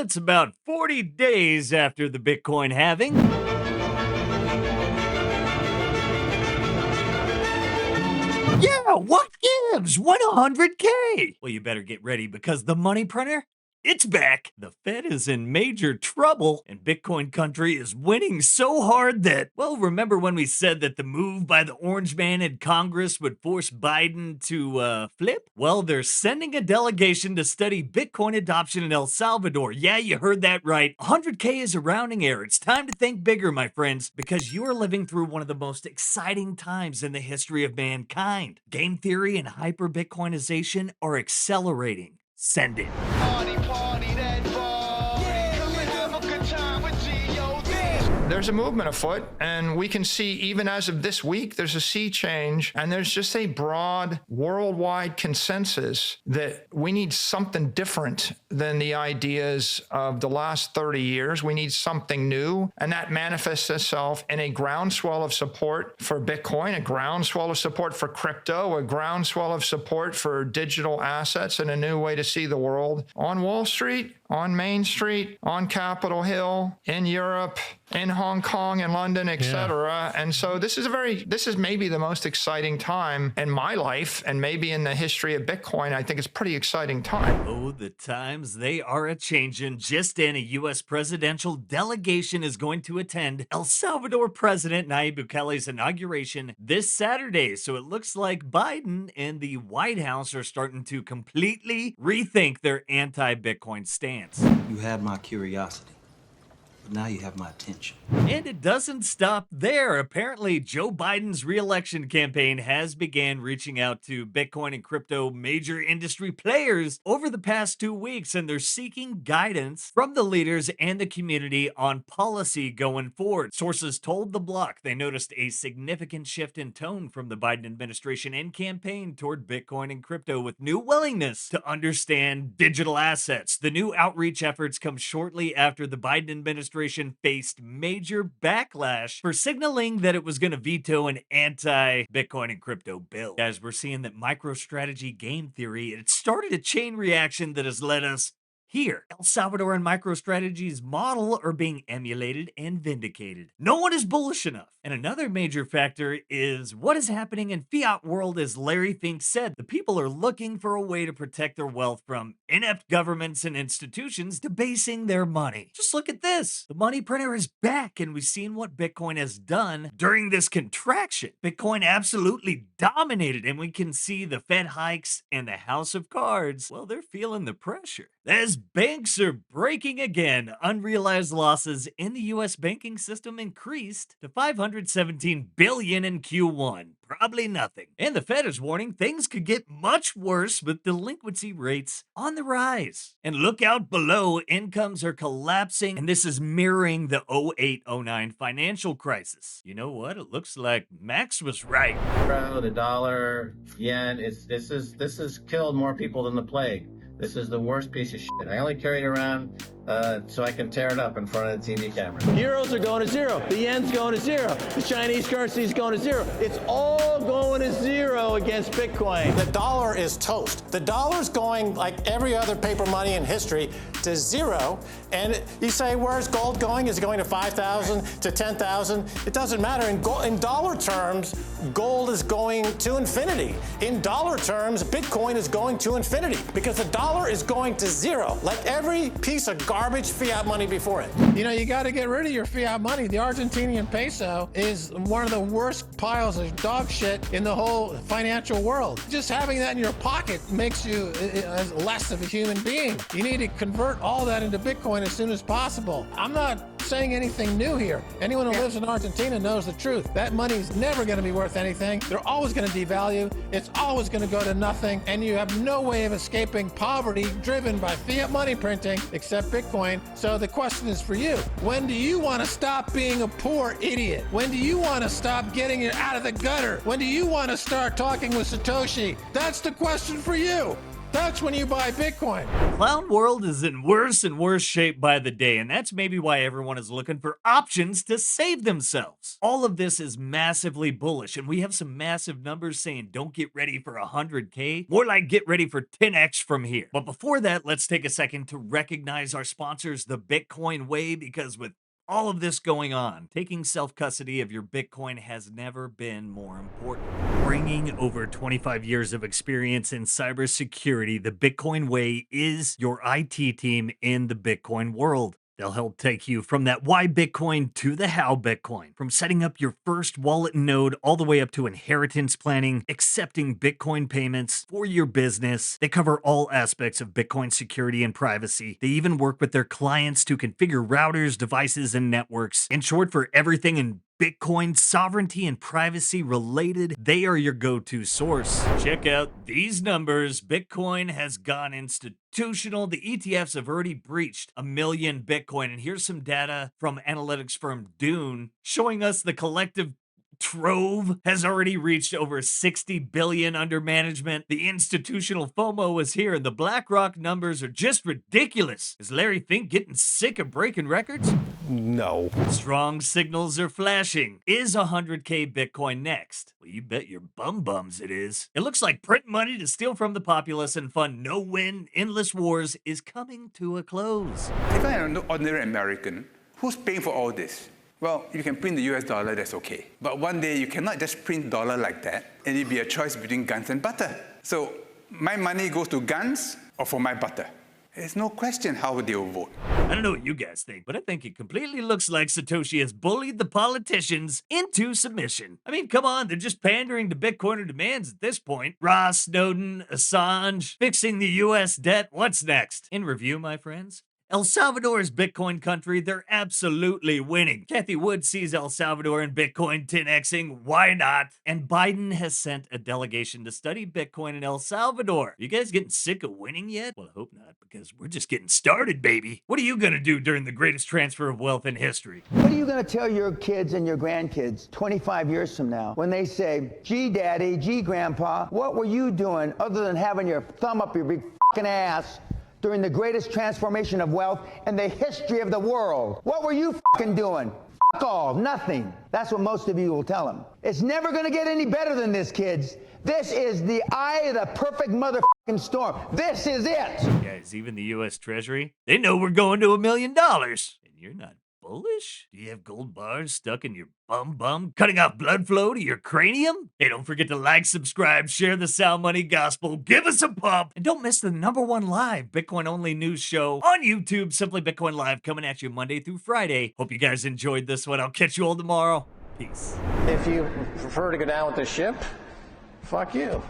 it's about 40 days after the Bitcoin halving. Yeah, what gives? 100K! Well, you better get ready because the money printer, it's back. The Fed is in major trouble, and Bitcoin country is winning so hard that, well, remember when we said that the move by the orange man in Congress would force Biden to flip? Well, they're sending a delegation to study Bitcoin adoption in El Salvador. Yeah, you heard that right. 100K is a rounding error. It's time to think bigger, my friends, because you are living through one of the most exciting times in the history of mankind. Game theory and hyperbitcoinization are accelerating. Send it. Party, that party. Come and have a good time with G.O.D. There's a movement afoot, and we can see even as of this week, there's a sea change, and there's just a broad worldwide consensus that we need something different than the ideas of the last 30 years. We need something new, and that manifests itself in a groundswell of support for Bitcoin, a groundswell of support for crypto, a groundswell of support for digital assets and a new way to see the world on Wall Street, on Main Street, on Capitol Hill, in Europe, in Hong Kong and London, etc. And so this is maybe the most exciting time in my life and maybe in the history of Bitcoin. I think it's a pretty exciting time. Oh, the times they are a-changin'. Just in, a U.S. presidential delegation is going to attend El Salvador President Nayib Bukele's inauguration this Saturday. So it looks like Biden and the White House are starting to completely rethink their anti-Bitcoin stance. You had my curiosity, but now you have my attention. And it doesn't stop there. Apparently, Joe Biden's re-election campaign has began reaching out to Bitcoin and crypto major industry players over the past 2 weeks, and they're seeking guidance from the leaders and the community on policy going forward. Sources told The Block they noticed a significant shift in tone from the Biden administration and campaign toward Bitcoin and crypto, with new willingness to understand digital assets. The new outreach efforts come shortly after the Biden administration faced major backlash for signaling that it was going to veto an anti-Bitcoin and crypto bill. Guys, we're seeing that microstrategy game theory, it started a chain reaction that has led us here. El Salvador and MicroStrategy's model are being emulated and vindicated. No one is bullish enough. And another major factor is what is happening in fiat world. As Larry Fink said, the people are looking for a way to protect their wealth from inept governments and institutions debasing their money. Just look at this. The money printer is back, and we've seen what Bitcoin has done during this contraction. Bitcoin absolutely dominated, and we can see the Fed hikes and the House of Cards. Well, they're feeling the pressure. As banks are breaking again, unrealized losses in the U.S. banking system increased to $517 billion in Q1. Probably nothing. And the Fed is warning things could get much worse with delinquency rates on the rise. And look out below, incomes are collapsing, and this is mirroring the 08-09 financial crisis. You know what? It looks like Max was right. The dollar, yen, this has killed more people than the plague. This is the worst piece of shit. I only carry it around so I can tear it up in front of the TV camera. Euros are going to zero. The yen's going to zero. The Chinese currency is going to zero. It's all going to zero against Bitcoin. The dollar is toast. The dollar's going, like every other paper money in history, to zero. And you say, where's gold going? Is it going to 5,000, to 10,000? It doesn't matter. In dollar terms, gold is going to infinity. In dollar terms, Bitcoin is going to infinity because the dollar is going to zero, like every piece of garbage fiat money before it. You know, you got to get rid of your fiat money. The Argentinian peso is one of the worst piles of dog shit in the whole financial world. Just having that in your pocket makes you less of a human being. You need to convert all that into Bitcoin as soon as possible. I'm not saying anything new here. Anyone who lives in Argentina knows the truth. That money's never going to be worth anything. They're always going to devalue. It's always going to go to nothing. And you have no way of escaping poverty driven by fiat money printing except Bitcoin. So the question is for you. When do you want to stop being a poor idiot? When do you want to stop getting it out of the gutter? When do you want to start talking with Satoshi? That's the question for you. That's when you buy Bitcoin. Clown world is in worse and worse shape by the day, and that's maybe why everyone is looking for options to save themselves. All of this is massively bullish, and we have some massive numbers saying don't get ready for 100K, more like get ready for 10x from here. But before that, let's take a second to recognize our sponsors, the Bitcoin Way, because with all of this going on, taking self-custody of your Bitcoin has never been more important. Bringing over 25 years of experience in cybersecurity, the Bitcoin Way is your IT team in the Bitcoin world. They'll help take you from that why Bitcoin to the how Bitcoin, from setting up your first wallet node all the way up to inheritance planning, accepting Bitcoin payments for your business. They cover all aspects of Bitcoin security and privacy. They even work with their clients to configure routers, devices, and networks. In short, for everything in Bitcoin sovereignty and privacy related, they are your go-to source. Check out these numbers. Bitcoin has gone institutional. The ETFs have already breached 1 million Bitcoin. And here's some data from analytics firm Dune showing us the collective trove has already reached over 60 billion under management. The institutional FOMO is here, and the BlackRock numbers are just ridiculous. Is Larry Fink getting sick of breaking records? No. Strong signals are flashing. Is 100K Bitcoin next? Well, you bet your bums it is. It looks like print money to steal from the populace and fund no-win, endless wars is coming to a close. If I am an ordinary American, who's paying for all this? Well, you can print the US dollar, that's okay. But one day you cannot just print dollar like that, and it'll be a choice between guns and butter. So my money goes to guns or for my butter. There's no question how they will vote. I don't know what you guys think, but I think it completely looks like Satoshi has bullied the politicians into submission. I mean, come on, they're just pandering to Bitcoiner demands at this point. Ross, Snowden, Assange, fixing the US debt. What's next? In review, my friends, El Salvador is Bitcoin country. They're absolutely winning. Kathy Wood sees El Salvador and Bitcoin 10xing. Why not? And Biden has sent a delegation to study Bitcoin in El Salvador. Are you guys getting sick of winning yet? Well, I hope not, because we're just getting started, baby. What are you gonna do during the greatest transfer of wealth in history? What are you gonna tell your kids and your grandkids 25 years from now when they say, gee, daddy, gee, grandpa, what were you doing other than having your thumb up your big fucking ass during the greatest transformation of wealth in the history of the world? What were you fucking doing? Fuck all, nothing. That's what most of you will tell them. It's never gonna get any better than this, kids. This is the eye of the perfect motherfucking storm. This is it. Guys, even the U.S. Treasury, they know we're going to $1 million. And you're not bullish? Do you have gold bars stuck in your bum, cutting off blood flow to your cranium? Hey, don't forget to like, subscribe, share the Sound Money Gospel, give us a pump, and don't miss the #1 live Bitcoin-only news show on YouTube, Simply Bitcoin Live, coming at you Monday through Friday. Hope you guys enjoyed this one. I'll catch you all tomorrow. Peace. If you prefer to go down with the ship, fuck you.